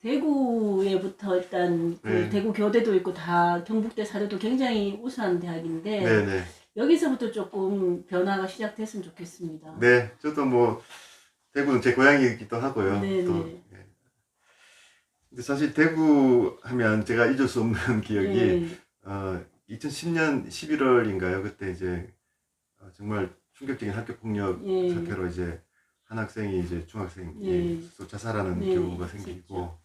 대구에부터 일단 그 네. 대구 교대도 있고 다 경북대 사료도 굉장히 우수한 대학인데 네네. 여기서부터 조금 변화가 시작됐으면 좋겠습니다. 네, 저도 뭐 대구는 제 고향이기도 하고요. 또 네네. 예. 근데 사실 대구 하면 제가 잊을 수 없는 기억이 예. 2010년 11월인가요? 그때 이제 정말 충격적인 학교 폭력 예. 사태로 이제 한 학생이 이제 중학생이 예. 스스로 자살하는 네, 경우가 있었죠. 생기고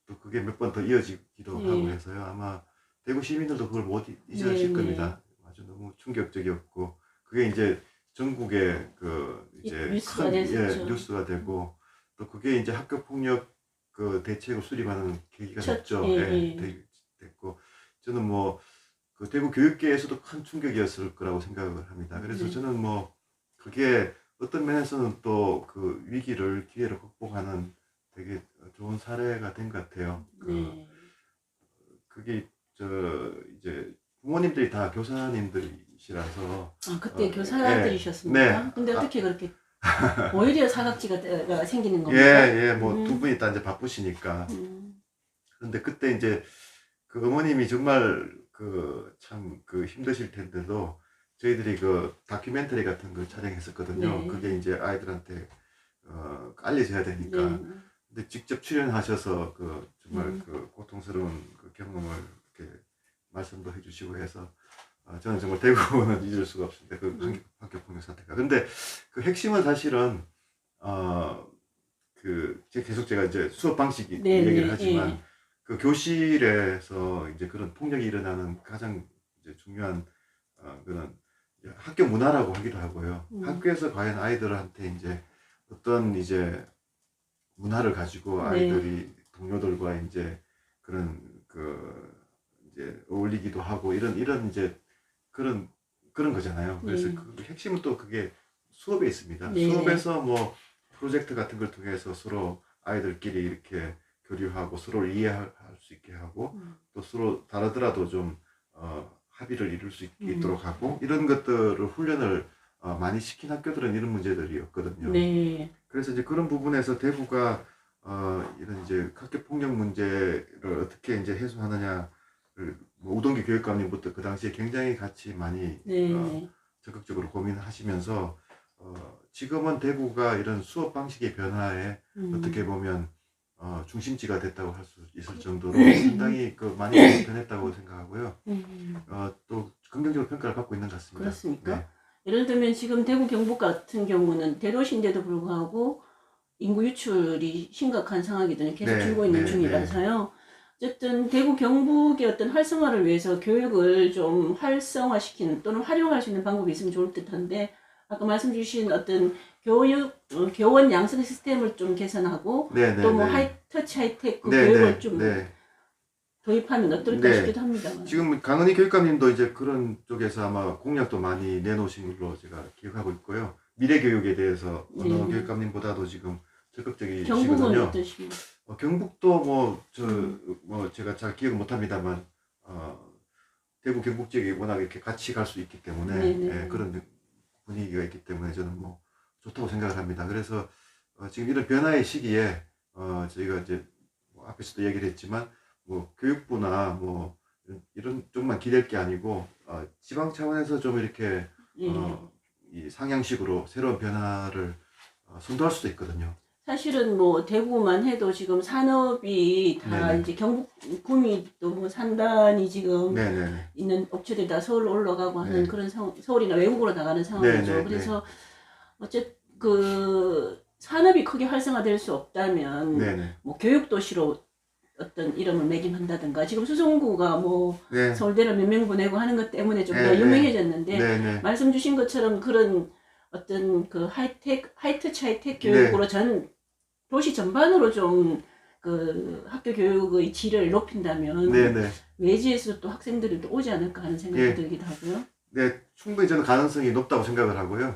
또 그게 몇 번 더 이어지기도 하고 예. 해서요. 아마 대구 시민들도 그걸 못 잊으실 네, 겁니다. 아주 너무 충격적이었고 그게 이제 전국에 그 이제 뉴스가 큰 됐었죠. 뉴스가 되고 또 그게 이제 학교 폭력 그 대책을 수립하는 계기가 됐죠. 예. 됐고 저는 뭐 그 대구 교육계에서도 큰 충격이었을 거라고 생각을 합니다. 그래서 네. 저는 뭐 그게 어떤 면에서는 또 그 위기를 기회로 극복하는 되게 좋은 사례가 된 것 같아요. 네. 그게 저 이제 부모님들이 다 교사님들이시라서 아, 그때 예, 교사들이셨습니까? 네. 근데 어떻게 그렇게 오히려 사각지가 생기는 예, 겁니까? 예, 뭐 두 분이 다 이제 바쁘시니까. 음. 그런데 그때 이제 그 어머님이 정말 그 참 그 힘드실 텐데도 저희들이 그 다큐멘터리 같은 걸 촬영했었거든요. 네. 그게 이제 아이들한테 알려져야 되니까. 네. 근데 직접 출연하셔서 그 정말 음. 그 고통스러운 그 경험을 이렇게 말씀도 해주시고 해서 저는 정말 대구는 잊을 수가 없습니다. 그 학교 폭력 사태가. 근데 그 핵심은 사실은 계속 제가 이제 수업 방식 네, 얘기를 네, 하지만 예. 그 교실에서 이제 그런 폭력이 일어나는 가장 이제 중요한 그런 이제 학교 문화라고 하기도 하고요. 학교에서 과연 아이들한테 이제 어떤 이제 문화를 가지고 네. 아이들이 동료들과 이제 그런 이제 어울리기도 하고 이런 이제 그런 거잖아요. 그래서 네. 그 핵심은 또 그게 수업에 있습니다. 네. 수업에서 뭐 프로젝트 같은 걸 통해서 서로 아이들끼리 이렇게 교류하고 서로를 이해할 수 있게 하고 또 서로 다르더라도 좀 합의를 이룰 수 있도록 하고 이런 것들을 훈련을 많이 시킨 학교들은 이런 문제들이었거든요. 네. 그래서 이제 그런 부분에서 대구가 이런 이제 학교 폭력 문제를 어떻게 이제 해소하느냐를 뭐 우동기 교육감님부터 그 당시에 굉장히 같이 많이 네. 적극적으로 고민하시면서 지금은 대구가 이런 수업 방식의 변화에 어떻게 보면 중심지가 됐다고 할 수 있을 정도로 상당히 그 많이 변했다고 생각하고요. 또 긍정적으로 평가를 받고 있는 것 같습니다. 그렇습니까? 네. 예를 들면 지금 대구 경북 같은 경우는 대도시인데도 불구하고 인구 유출이 심각한 상황이거든요. 계속 네, 줄고 있는 네, 중이라서요. 어쨌든 대구 경북의 어떤 활성화를 위해서 교육을 좀 활성화시키는 또는 활용할 수 있는 방법이 있으면 좋을 듯한데 아까 말씀 주신 어떤 교원 양성 시스템을 좀 개선하고 네, 네, 또 뭐 네. 터치 하이테크 네, 교육을 네, 좀 네. 도입하면 어떨까 네. 싶기도 합니다만. 지금 강은희 교육감님도 이제 그런 쪽에서 아마 공약도 많이 내놓으신 걸로 제가 기억하고 있고요. 미래 교육에 대해서 어느 네. 교육감님보다도 지금 경북은 적극적이시거든요. 어떠십니까? 경북도 뭐 제가 잘 기억 못합니다만 대구 경북 지역이 워낙 이렇게 같이 갈 수 있기 때문에 네네. 그런 분위기가 있기 때문에 저는 뭐 좋다고 생각을 합니다. 그래서 지금 이런 변화의 시기에 저희가 이제 뭐 앞에서도 얘기를 했지만 뭐 교육부나 뭐 이런 쪽만 기댈 게 아니고 지방 차원에서 좀 이렇게 예. 이 상향식으로 새로운 변화를 선도할 수도 있거든요. 사실은 뭐 대구만 해도 지금 산업이 다 네네. 이제 경북 구미도 뭐 산단이 지금 네네. 있는 업체들이 다 서울 올라가고 하는 네. 그런 서울이나 외국으로 나가는 상황이죠. 네네. 그래서 어쨌든 그 산업이 크게 활성화될 수 없다면 네네. 뭐 교육 도시로 어떤 이름을 매김한다든가 지금 수성구가 뭐 네. 서울대를 몇 명 보내고 하는 것 때문에 좀 더 네, 네. 유명해졌는데 네네. 말씀 주신 것처럼 그런 어떤 그 하이터치 하이텍 교육으로 네. 전 도시 전반으로 좀 그 학교 교육의 질을 높인다면 네네. 외지에서 또 학생들이 또 오지 않을까 하는 생각이 예. 들기도 하고요. 네, 충분히 저는 가능성이 높다고 생각을 하고요.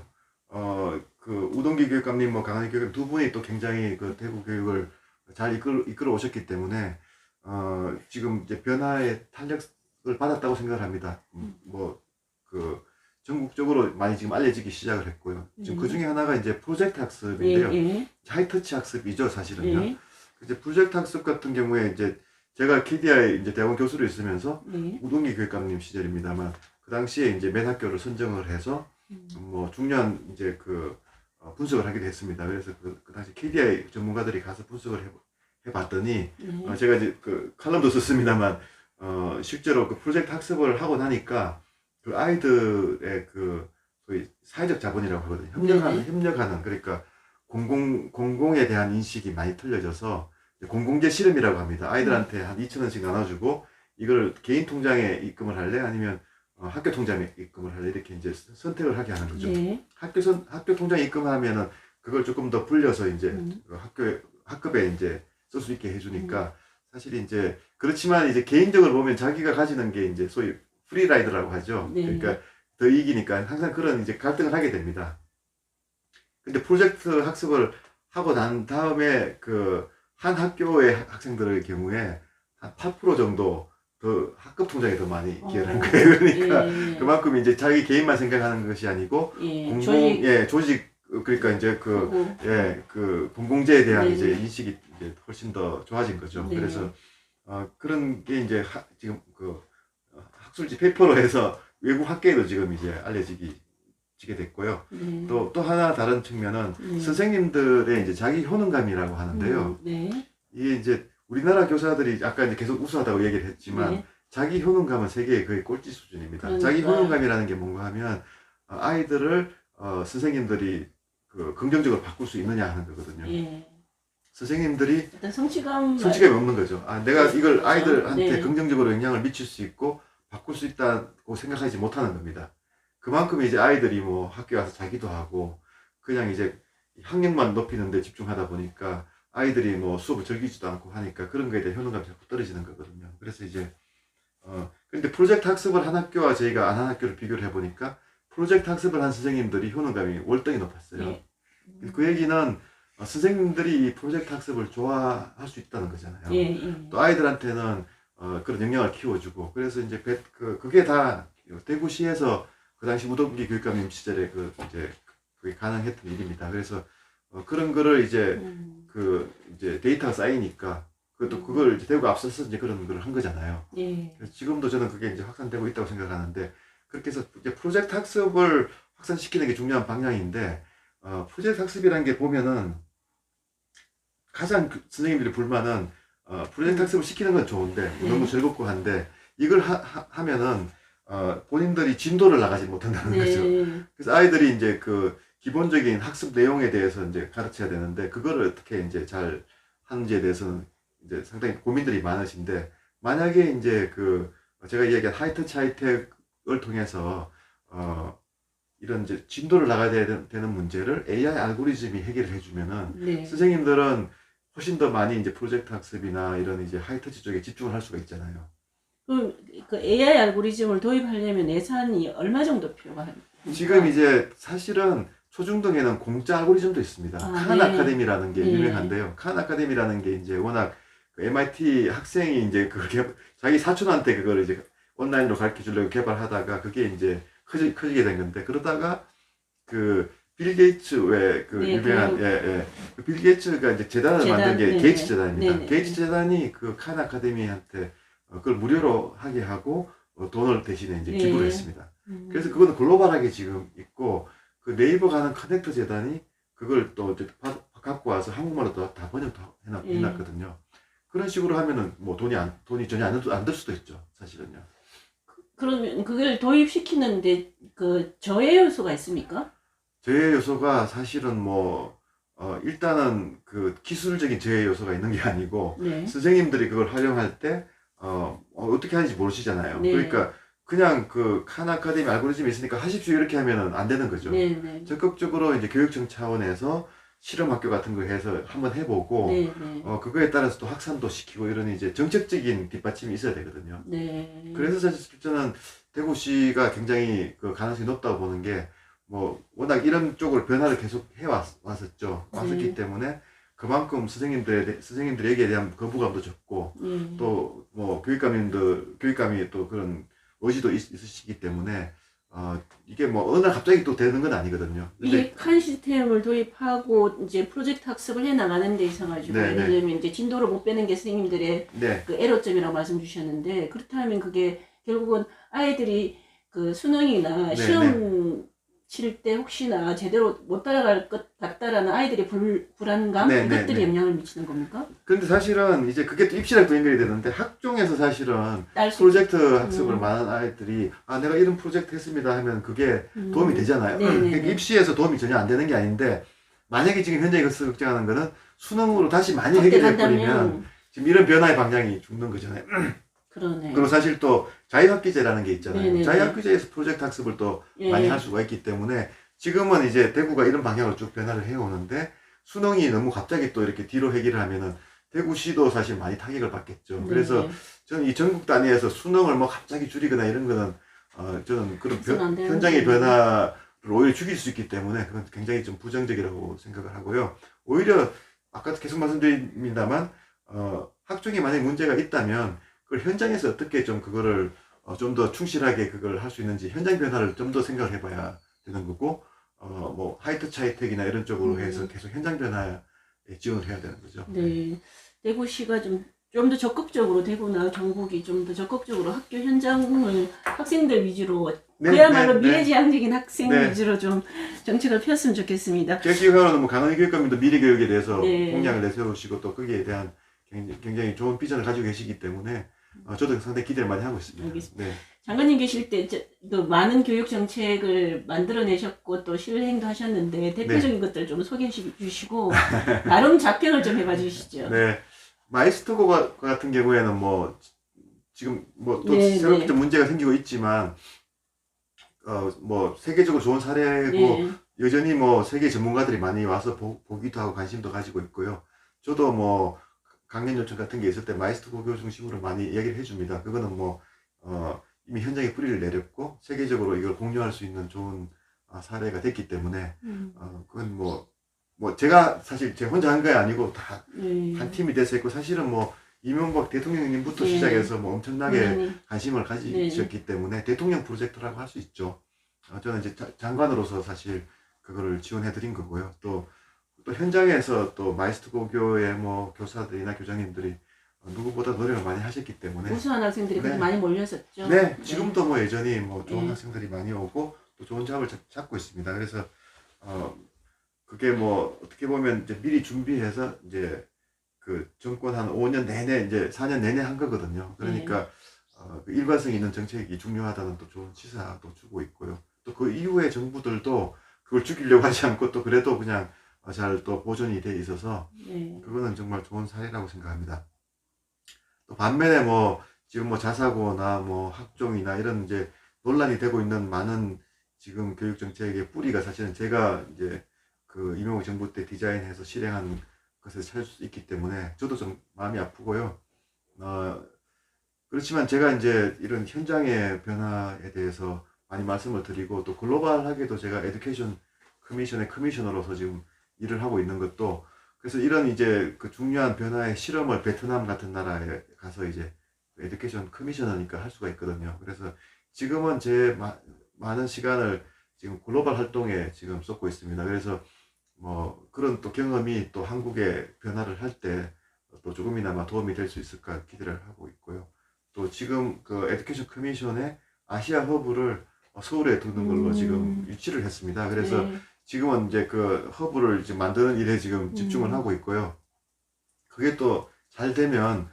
그 우동기 교육감님, 뭐 강한희 교육감 두 분이 또 굉장히 그 대구 교육을 잘 이끌어 오셨기 때문에 지금 이제 변화의 탄력을 받았다고 생각을 합니다. 뭐 그 전국적으로 많이 지금 알려지기 시작을 했고요. 지금 그 중에 하나가 이제 프로젝트 학습인데요. 예. 하이터치 학습이죠, 사실은요. 예. 이제 프로젝트 학습 같은 경우에 이제 제가 KDI 이제 대학원 교수로 있으면서 네. 우동기 교육감님 시절입니다만 그 당시에 이제 몇 학교를 선정을 해서 뭐 중요한 이제 그 분석을 하기도 했습니다. 그래서 그 당시 KDI 전문가들이 가서 분석을 해봤더니 네. 제가 이제 그 칼럼도 썼습니다만 실제로 그 프로젝트 학습을 하고 나니까 그 아이들의 그 소위 사회적 자본이라고 하거든요. 협력하는 그러니까 공공에 대한 인식이 많이 틀려져서 공공재 실험이라고 합니다. 아이들한테 한 2,000원씩 나눠주고 이걸 개인 통장에 입금을 할래 아니면 학교 통장에 입금을 할래 이렇게 이제 선택을 하게 하는 거죠. 네. 학교 통장에 입금하면은 그걸 조금 더 불려서 이제 그 학급에 이제 쓸 수 있게 해주니까 사실 이제 그렇지만 이제 개인적으로 보면 자기가 가지는 게 이제 소위 프리라이드라고 하죠. 네. 그러니까 더 이기니까 항상 그런 이제 갈등을 하게 됩니다. 근데 프로젝트 학습을 하고 난 다음에 그 한 학교의 학생들의 경우에 한 8% 정도 더 학급 통장에 더 많이 기여를 한 거예요. 그러니까 예. 그만큼 이제 자기 개인만 생각하는 것이 아니고 예. 조직 그러니까 이제 그리고 그 공공재에 대한 네. 이제 인식이 이제 훨씬 더 좋아진 거죠. 네. 그래서 그런 게 이제 지금 그 학술지 페이퍼로 해서 외국 학계에도 지금 이제 지게 됐고요. 네. 또 하나 다른 측면은 네. 선생님들의 이제 자기 효능감이라고 하는데요. 네. 이게 이제 우리나라 교사들이 아까 이제 계속 우수하다고 얘기를 했지만 네. 자기 효능감은 세계의 거의 꼴찌 수준입니다. 그러니까요. 자기 효능감이라는 게 뭔가 하면 아이들을 선생님들이 그 긍정적으로 바꿀 수 있느냐 하는 거거든요. 예. 선생님들이 일단 성취감이 없는 거죠. 내가 이걸 그렇죠. 아이들한테 네. 긍정적으로 영향을 미칠 수 있고 바꿀 수 있다고 생각하지 못하는 겁니다. 그만큼 이제 아이들이 뭐 학교에 와서 자기도 하고 그냥 이제 학력만 높이는 데 집중하다 보니까 아이들이 뭐 수업을 즐기지도 않고 하니까 그런 거에 대한 효능감이 자꾸 떨어지는 거거든요. 그래서 이제 근데 프로젝트 학습을 한 학교와 저희가 안 한 학교를 비교를 해보니까 프로젝트 학습을 한 선생님들이 효능감이 월등히 높았어요. 예. 그 얘기는 선생님들이 이 프로젝트 학습을 좋아할 수 있다는 거잖아요. 예. 또 아이들한테는 그런 역량을 키워주고 그래서 이제 그게 다 대구시에서 그 당시 우동기 교육감님 시절에 이제 그게 가능했던 일입니다. 그래서 그런 거를 이제 이제 데이터가 쌓이니까 그걸 이제 대구가 앞서서 이제 그런 걸 한 거잖아요. 예. 그래서 지금도 저는 그게 이제 확산되고 있다고 생각하는데 그렇게 해서 이제 프로젝트 학습을 확산시키는 게 중요한 방향인데 프로젝트 학습이라는 게 보면은 가장 선생님들의 불만은 프로젝트 학습을 시키는 건 좋은데 너무 즐겁고 한데 이걸 하면은 본인들이 진도를 나가지 못한다는 거죠. 그래서 아이들이 이제 그 기본적인 학습 내용에 대해서 이제 가르쳐야 되는데 그거를 어떻게 이제 잘 하는지에 대해서는 이제 상당히 고민들이 많으신데 만약에 이제 제가 얘기한 하이터치 하이텍을 통해서 이런 이제 진도를 나가야 되는 문제를 AI 알고리즘이 해결을 해주면은 선생님들은 훨씬 더 많이 이제 프로젝트 학습이나 이런 이제 하이터치 쪽에 집중을 할 수가 있잖아요. 그럼 그 AI 알고리즘을 도입하려면 예산이 얼마 정도 필요가 합니까? 지금 이제 사실은 초중등에는 공짜 알고리즘도 있습니다. 칸 아카데미라는 게 유명한데요. 칸 아카데미라는 게 이제 워낙 MIT 학생이 이제 그렇게 자기 사촌한테 그걸 이제 온라인으로 가르쳐 주려고 개발하다가 그게 이제 커지게 된 건데 그러다가 빌 게이츠 유명한 빌 게이츠가 이제 재단을 만든 게 게이츠 재단입니다. 게이츠 재단이 그 칸 아카데미한테 그걸 무료로 하게 하고 돈을 대신에 이제 기부를 했습니다. 그래서 그거는 글로벌하게 지금 있고 그 네이버 가는 커넥터 재단이 그걸 또 이제 갖고 와서 한국말로 다 번역도 해놨거든요. 그런 식으로 하면은 뭐 돈이 전혀 안 들 수도 있죠, 사실은요. 그러면 그걸 도입시키는데 그 저해 요소가 있습니까? 저해 요소가 사실은 뭐 일단은 그 기술적인 저해 요소가 있는 게 아니고 선생님들이 그걸 활용할 때 어떻게 하는지 모르시잖아요. 그러니까 그냥 그 칸 아카데미 알고리즘이 있으니까 하십시오 이렇게 하면은 안 되는 거죠. 적극적으로 이제 교육청 차원에서 실험 학교 같은 거 해서 한번 해보고 그거에 따라서 또 확산도 시키고 이런 이제 정책적인 뒷받침이 있어야 되거든요. 그래서 사실 저는 대구시가 굉장히 그 가능성이 높다고 보는 게 뭐 워낙 이런 쪽으로 변화를 계속 왔었기 때문에 그만큼 선생님들에게 대한 거부감도 적고 또 뭐 교육감이 또 그런 의지도 있으시기 때문에 이게 뭐 어느 날 갑자기 또 되는 건 아니거든요. 근데 이게 한 시스템을 도입하고 이제 프로젝트 학습을 해 나가는 데 있어 가지고 네, 예를 네. 들면 이제 진도를 못 빼는 게 선생님들의 네, 그 애로점이라고 말씀 주셨는데 그렇다면 그게 결국은 아이들이 그 수능이나 네, 시험 칠 때 혹시나 제대로 못 따라갈 것 같다라는 아이들의 불안감 네, 네, 이것들이 네. 영향을 미치는 겁니까? 근데 사실은 이제 그게 또 입시랑 또 연결이 되는데 학종에서 사실은 딸 수 프로젝트 학습을 음. 많은 아이들이 내가 이런 프로젝트 했습니다 하면 그게 도움이 되잖아요. 네네네. 그러니까 입시에서 도움이 전혀 안 되는 게 아닌데 만약에 지금 현재 이것을 걱정하는 거는 수능으로 다시 많이 해결해 버리면 간다면 지금 이런 변화의 방향이 죽는 거잖아요. 그러네. 그리고 사실 또 자유학기제라는 게 있잖아요. 네네네. 자유학기제에서 프로젝트 학습을 또 예. 많이 할 수가 있기 때문에 지금은 이제 대구가 이런 방향으로 쭉 변화를 해오는데 수능이 너무 갑자기 또 이렇게 뒤로 해결을 하면은 대구시도 사실 많이 타격을 받겠죠. 네. 그래서 저는 이 전국 단위에서 수능을 뭐 갑자기 줄이거나 이런 거는 저는 그런 해서는 안 되는 현장의 거예요. 변화를 오히려 죽일 수 있기 때문에 그건 굉장히 좀 부정적이라고 생각을 하고요. 오히려 아까 계속 말씀드립니다만 학종에 만약에 문제가 있다면 그걸 현장에서 어떻게 좀 그거를 좀 더 충실하게 그걸 할 수 있는지 현장 변화를 좀 더 생각을 해봐야 되는 거고 뭐 하이트 차이텍이나 이런 쪽으로 해서 계속 현장 변화에 지원을 해야 되는 거죠. 네. 대구시가 좀 더 적극적으로 대구나 경북이 좀 더 적극적으로 학교 현장을 학생들 위주로 네, 그야말로 네, 네. 미래지향적인 학생 네. 위주로 좀 정책을 폈으면 좋겠습니다. 제가 기억하로는 뭐 강원의 교육감님도 미래 교육에 대해서 네. 공약을 내세우시고 또 거기에 대한 굉장히 좋은 비전을 가지고 계시기 때문에 저도 상당히 기대를 많이 하고 있습니다. 알겠습니다. 네. 장관님 계실 때 또 많은 교육 정책을 만들어내셨고 또 실행도 하셨는데 대표적인 것들 좀 소개해 주시고 나름 자평을 좀 해봐 주시죠. 네. 마이스터고 같은 경우에는 뭐 지금 뭐 또 네, 새롭게 네. 좀 문제가 생기고 있지만 뭐 세계적으로 좋은 사례고 네. 여전히 뭐 세계 전문가들이 많이 와서 보기도 하고 관심도 가지고 있고요. 저도 뭐 강연 요청 같은 게 있을 때 마이스터 고교 중심으로 많이 이야기를 해줍니다. 그거는 뭐 이미 현장에 뿌리를 내렸고 세계적으로 이걸 공유할 수 있는 좋은 사례가 됐기 때문에 그건 뭐 제가 사실 제가 혼자 한 게 아니고 다 한 팀이 돼서 했고 사실은 뭐 이명박 대통령님부터 네. 시작해서 뭐 엄청나게 네. 관심을 가지셨기 때문에 대통령 프로젝트라고 할 수 있죠. 저는 이제 장관으로서 사실 그거를 지원해 드린 거고요. 또 현장에서 또 마이스터 고교의 뭐 교사들이나 교장님들이 누구보다 노력을 많이 하셨기 때문에 우수한 학생들이 네. 많이 몰렸었죠. 네, 지금도 뭐 여전히 뭐 좋은 네. 학생들이 많이 오고 또 좋은 잡을 잡고 있습니다. 그래서 그게 뭐 어떻게 보면 이제 미리 준비해서 이제 그 정권 한 5년 내내 이제 4년 내내 한 거거든요. 그러니까 그 일관성 있는 정책이 중요하다는 또 좋은 시사도 주고 있고요. 또 그 이후에 정부들도 그걸 죽이려고 하지 않고 또 그래도 그냥 잘 또 보존이 돼 있어서 네. 그거는 정말 좋은 사례라고 생각합니다. 또 반면에 뭐 지금 뭐 자사고나 뭐 학종이나 이런 이제 논란이 되고 있는 많은 지금 교육 정책의 뿌리가 사실은 제가 이제 그 이명박 정부 때 디자인해서 실행한 것을 찾을 수 있기 때문에 저도 좀 마음이 아프고요. 그렇지만 제가 이제 이런 현장의 변화에 대해서 많이 말씀을 드리고 또 글로벌하게도 제가 에듀케이션 커미션의 커미셔너로서 지금 일을 하고 있는 것도 그래서 이런 이제 그 중요한 변화의 실험을 베트남 같은 나라에 가서 이제 에듀케이션 커미셔너니까 할 수가 있거든요. 그래서 지금은 제 많은 시간을 지금 글로벌 활동에 지금 쏟고 있습니다. 그래서 뭐 그런 또 경험이 또 한국의 변화를 할 때 또 조금이나마 도움이 될 수 있을까 기대를 하고 있고요. 또 지금 그 에듀케이션 커미션의 아시아 허브를 서울에 두는 걸로 지금 유치를 했습니다. 그래서 네. 지금은 이제 그 허브를 이제 만드는 일에 지금 집중을 하고 있고요. 그게 또 잘 되면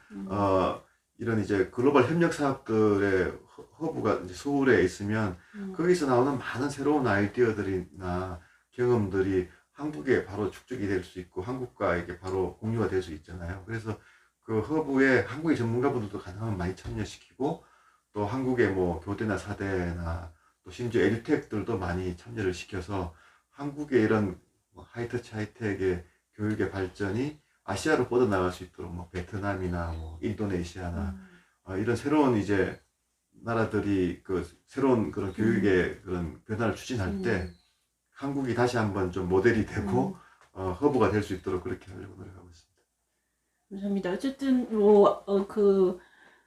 이런 이제 글로벌 협력 사업들의 허브가 이제 서울에 있으면 거기서 나오는 많은 새로운 아이디어들이나 경험들이 한국에 바로 축적이 될 수 있고 한국과 이게 바로 공유가 될 수 있잖아요. 그래서 그 허브에 한국의 전문가분들도 가능하면 많이 참여시키고 또 한국의 뭐 교대나 사대나 또 심지어 에듀텍들도 많이 참여를 시켜서 한국의 이런 하이트 차이텍의 교육의 발전이 아시아로 뻗어나갈 수 있도록 뭐 베트남이나 뭐 인도네시아나 이런 새로운 이제 나라들이 그 새로운 그런 교육의 그런 변화를 추진할 때 한국이 다시 한번 좀 모델이 되고 허브가 될 수 있도록 그렇게 하려고 노력하고 있습니다. 감사합니다. 어쨌든 뭐 그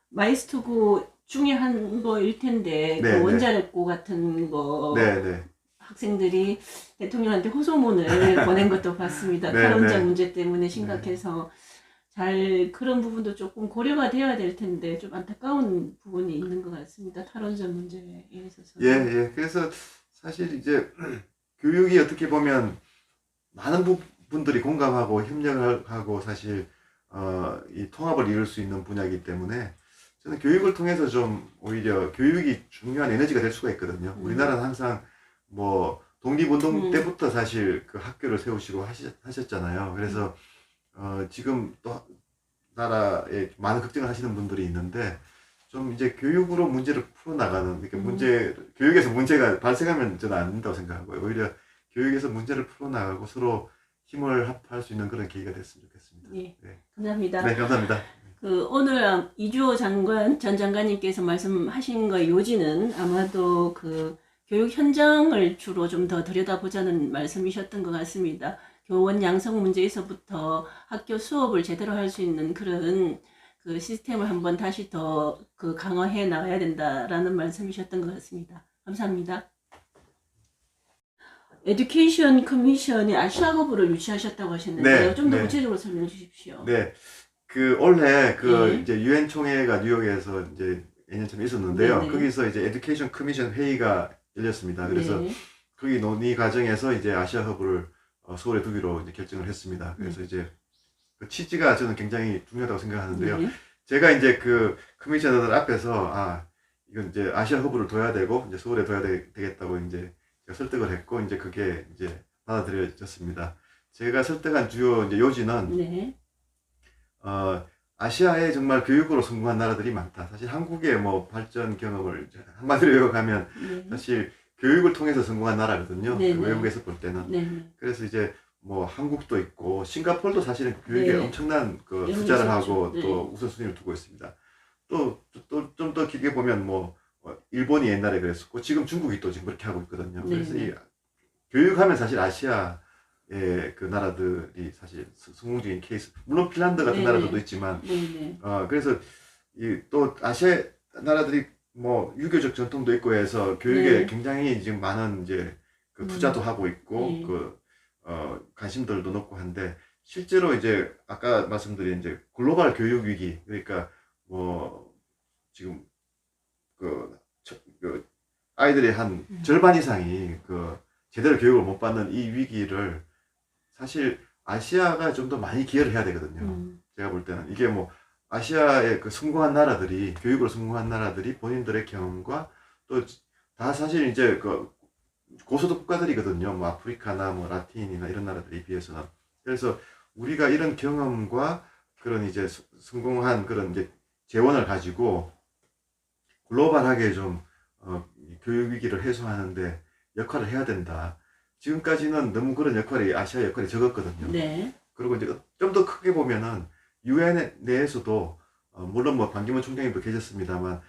마이스터고 중요한 거일 텐데 네, 그 원자력고 같은 거 네, 네, 학생들이 대통령한테 호소문을 보낸 것도 봤습니다. 네, 탈원전 네, 문제 때문에 심각해서 잘 그런 부분도 조금 고려가 되어야 될 텐데 좀 안타까운 부분이 있는 것 같습니다. 탈원전 문제에 예, 있어서는. 예. 그래서 사실 이제 교육이 어떻게 보면 많은 분들이 공감하고 협력을 하고 사실 이 통합을 이룰 수 있는 분야이기 때문에 저는 교육을 통해서 좀 오히려 교육이 중요한 에너지가 될 수가 있거든요. 우리나라는 항상 뭐 독립운동 때부터 사실 그 학교를 세우시고 하셨잖아요. 그래서 지금 또 나라에 많은 걱정을 하시는 분들이 있는데 좀 이제 교육으로 문제를 풀어나가는 이렇게 교육에서 문제가 발생하면 저는 안 된다고 생각하고요. 오히려 교육에서 문제를 풀어나가고 서로 힘을 합할 수 있는 그런 계기가 됐으면 좋겠습니다. 예, 네, 감사합니다. 네, 감사합니다. 그 오늘 이주호 전 장관님께서 말씀하신 거의 요지는 아마도 그 교육 현장을 주로 좀 더 들여다보자는 말씀이셨던 것 같습니다. 교원 양성 문제에서부터 학교 수업을 제대로 할 수 있는 그런 그 시스템을 한번 다시 더 그 강화해 나가야 된다라는 말씀이셨던 것 같습니다. 감사합니다. 에듀케이션 커미션이 아시아허브를 유치하셨다고 하셨는데요. 네, 좀 더 네, 구체적으로 설명해 주십시오. 네. 그 올해 그 예. 이제 유엔 총회가 뉴욕에서 이제 예년쯤 있었는데요. 네네. 거기서 이제 에듀케이션 커미션 회의가 열렸습니다. 그래서 네. 거기 논의 과정에서 이제 아시아 허브를 서울에 두기로 이제 결정을 했습니다. 그래서 이제 그 취지가 저는 굉장히 중요하다고 생각하는데요. 네. 제가 이제 그 커미셔너들 앞에서 이건 이제 아시아 허브를 둬야 되고 이제 서울에 둬야 되겠다고 이제 제가 설득을 했고 이제 그게 이제 받아들여졌습니다. 제가 설득한 주요 이제 요지는 네. 아시아에 정말 교육으로 성공한 나라들이 많다. 사실 한국의 뭐 발전 경험을 이제 한마디로 요약하면 네. 사실 교육을 통해서 성공한 나라거든요. 네, 그 네. 외국에서 볼 때는. 네. 그래서 이제 뭐 한국도 있고 싱가포르도 사실은 교육에 네. 엄청난 그 영향이 투자를 있었죠. 하고 네. 또 우선순위를 두고 있습니다. 또 좀 더 길게 보면 뭐 일본이 옛날에 그랬었고 지금 중국이 또 지금 그렇게 하고 있거든요. 네, 그래서 네. 이 교육하면 사실 아시아의 그 나라들이 사실 성공적인 케이스. 물론 핀란드 같은 네, 나라들도 네. 있지만 네. 그래서 이 또 아시아 나라들이 뭐 유교적 전통도 있고 해서 교육에 네. 굉장히 지금 많은 이제 그 투자도 하고 있고 네. 그 관심들도 높고 한데 실제로 이제 아까 말씀드린 이제 글로벌 교육 위기 그러니까 뭐 지금 그 아이들의 한 절반 이상이 그 제대로 교육을 못 받는 이 위기를 사실 아시아가 좀 더 많이 기여를 해야 되거든요. 제가 볼 때는 이게 뭐 아시아의 그 성공한 나라들이 교육으로 성공한 나라들이 본인들의 경험과 또 다 사실 이제 그 고소득 국가들이거든요. 뭐 아프리카나 뭐 라틴이나 이런 나라들에 비해서는. 그래서 우리가 이런 경험과 그런 이제 성공한 그런 이제 재원을 가지고 글로벌하게 좀 이 교육 위기를 해소하는데 역할을 해야 된다. 지금까지는 너무 그런 역할이 아시아 역할이 적었거든요. 네. 그리고 이제 좀 더 크게 보면은 유엔 내에서도 물론 뭐 반기문 총장님도 계셨습니다만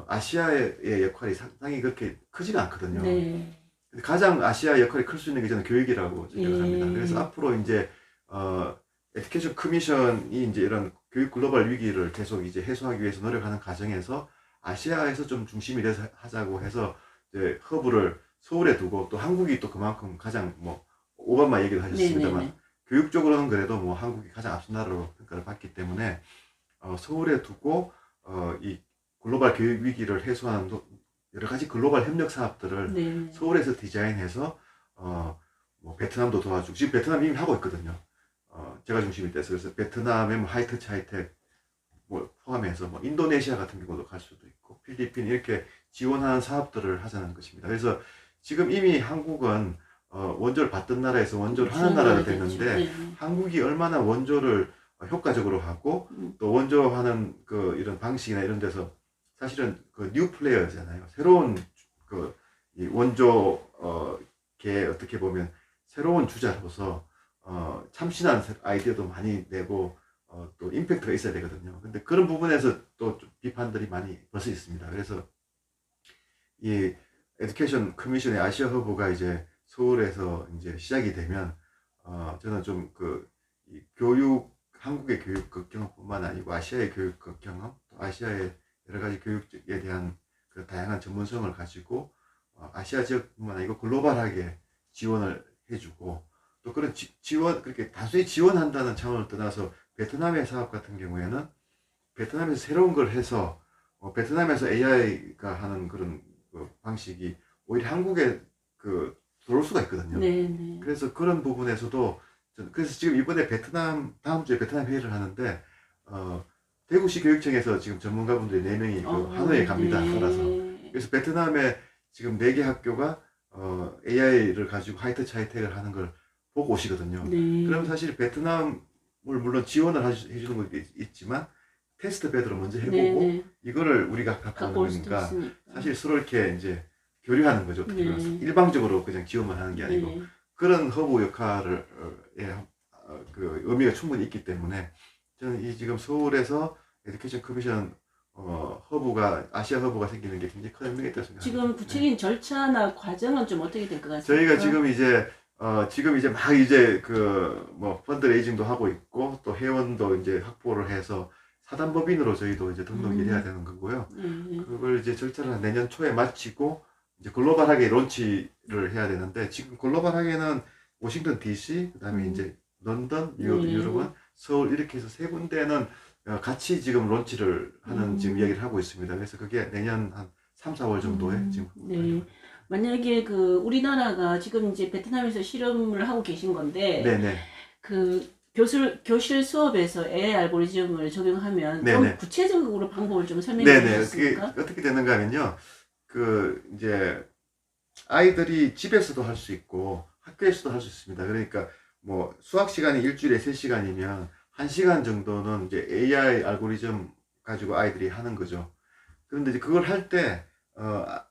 아시아의 역할이 상당히 그렇게 크지가 않거든요. 네. 근데 가장 아시아 역할이 클 수 있는 게 저는 교육이라고 생각합니다. 그래서 앞으로 이제 에듀케이션 커미션이 이제 이런 교육 글로벌 위기를 계속 이제 해소하기 위해서 노력하는 과정에서 아시아에서 좀 중심이 돼서 하자고 해서 이제 허브를 서울에 두고 또 한국이 또 그만큼 가장 뭐 오바마 얘기를 하셨습니다만 네. 교육적으로는 그래도 뭐 한국이 가장 앞선 나라로 평가를 받기 때문에 서울에 두고 이 글로벌 교육 위기를 해소하는 여러 가지 글로벌 협력 사업들을 네. 서울에서 디자인해서 뭐 베트남도 도와주고 지금 베트남 이미 하고 있거든요. 제가 중심이 돼서 그래서 베트남의 뭐 하이터치 하이텍 뭐 포함해서 뭐 인도네시아 같은 경우도 갈 수도 있고 필리핀 이렇게 지원하는 사업들을 하자는 것입니다. 그래서 지금 이미 한국은 원조를 받던 나라에서 원조를 하는 나라가 됐는데 네. 한국이 얼마나 원조를 효과적으로 하고 또 원조하는 그 이런 방식이나 이런 데서 사실은 그 뉴 플레이어잖아요. 새로운 그 이 원조 계 어떻게 보면 새로운 주자로서 참신한 아이디어도 많이 내고 또 임팩트가 있어야 되거든요. 근데 그런 부분에서 또 비판들이 많이 벌써 있습니다. 그래서 이 에듀케이션 커미션의 아시아 허브가 이제 서울에서 이제 시작이 되면 저는 좀 이 교육 한국의 교육 경험뿐만 아니고 아시아의 교육 경험, 또 아시아의 여러 가지 교육에 대한 그 다양한 전문성을 가지고 아시아 지역뿐만 아니고 글로벌하게 지원을 해주고 또 그런 지원 그렇게 단순히 지원한다는 차원을 떠나서 베트남의 사업 같은 경우에는 베트남에서 새로운 걸 해서 베트남에서 AI가 하는 그런 그 방식이 오히려 한국에 그 들어올 수가 있거든요. 네, 네. 그래서 그런 부분에서도 그래서 지금 이번에 다음 주에 베트남 회의를 하는데 대구시 교육청에서 지금 전문가분들이 4명이 그 하노이에 갑니다. 네. 따라서 그래서 베트남에 지금 4개 학교가 AI를 가지고 하이터치 하이텍을 하는 걸 보고 오시거든요. 네. 그럼 사실 베트남을 물론 지원을 해주는 것도 있지만 테스트 베드로 먼저 해보고 네, 네. 이거를 우리가 갖고 갖고 올 오는 수도 거니까 있으니까. 사실 서로 이렇게 이제 교류하는 거죠. 어떻게 네. 보면 일방적으로 그냥 지원만 하는 게 아니고 네. 그런 허브 역할을 그 의미가 충분히 있기 때문에 저는 이 지금 서울에서 에듀케이션 커미션 허브가 아시아 허브가 생기는 게 굉장히 큰 의미가 있다고 생각합니다. 지금 구체적인 절차나 과정은 좀 어떻게 될 것 같습니까? 저희가 지금 이제 막 이제 그 뭐 펀드레이징도 하고 있고 또 회원도 이제 확보를 해서 사단법인으로 저희도 이제 등록이 돼야 되는 거고요. 그걸 이제 절차를 내년 초에 마치고 이제 글로벌하게 론치를 해야 되는데 지금 글로벌하게는 워싱턴 DC 그다음에 이제 런던, 유럽은 서울 이렇게 해서 3군데는 같이 지금 론치를 하는 지금 이야기를 하고 있습니다. 그래서 그게 내년 한 3, 4월 정도에 지금 네. 만약에 그 우리나라가 지금 이제 베트남에서 실험을 하고 계신 건데 네네. 그 교실 수업에서 AI 알고리즘을 적용하면 네네. 좀 구체적으로 방법을 좀 설명해 네네. 그게 주시겠습니까? 어떻게 되는가 하면요. 그 이제 아이들이 집에서도 할 수 있고 학교에서도 할 수 있습니다. 그러니까 뭐 수학 시간이 일주일에 3시간이면 1시간 정도는 이제 AI 알고리즘 가지고 아이들이 하는 거죠. 그런데 이제 그걸 할 때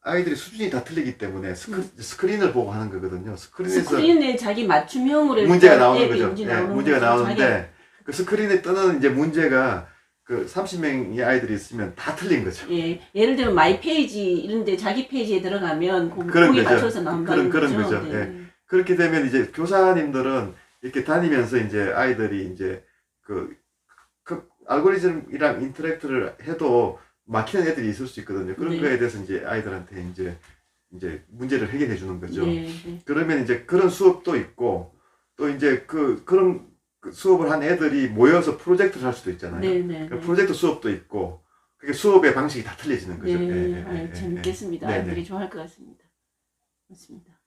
아이들이 수준이 다 틀리기 때문에 스크린을 보고 하는 거거든요. 스크린에 자기 맞춤형으로 문제가 나오는 앱이 거죠. 문제가 나오는데 그 스크린에 뜨는 이제 문제가 그 30명의 아이들이 있으면 다 틀린 거죠. 예, 예를 들면 마이 페이지 이런데 자기 페이지에 들어가면 그런 거기에 거죠. 맞춰서 나온다는 그런 거죠. 네. 예. 그렇게 되면 이제 교사님들은 이렇게 다니면서 이제 아이들이 이제 그 알고리즘이랑 인터랙트를 해도 막히는 애들이 있을 수 있거든요. 그런 네. 거에 대해서 이제 아이들한테 이제 문제를 해결해 주는 거죠. 네. 그러면 이제 그런 수업도 있고 또 이제 그런 수업을 한 애들이 모여서 프로젝트를 할 수도 있잖아요. 그러니까 프로젝트 수업도 있고 그게 수업의 방식이 다 틀려지는 거죠. 네. 재밌겠습니다. 아이들이 좋아할 것 같습니다. 맞습니다.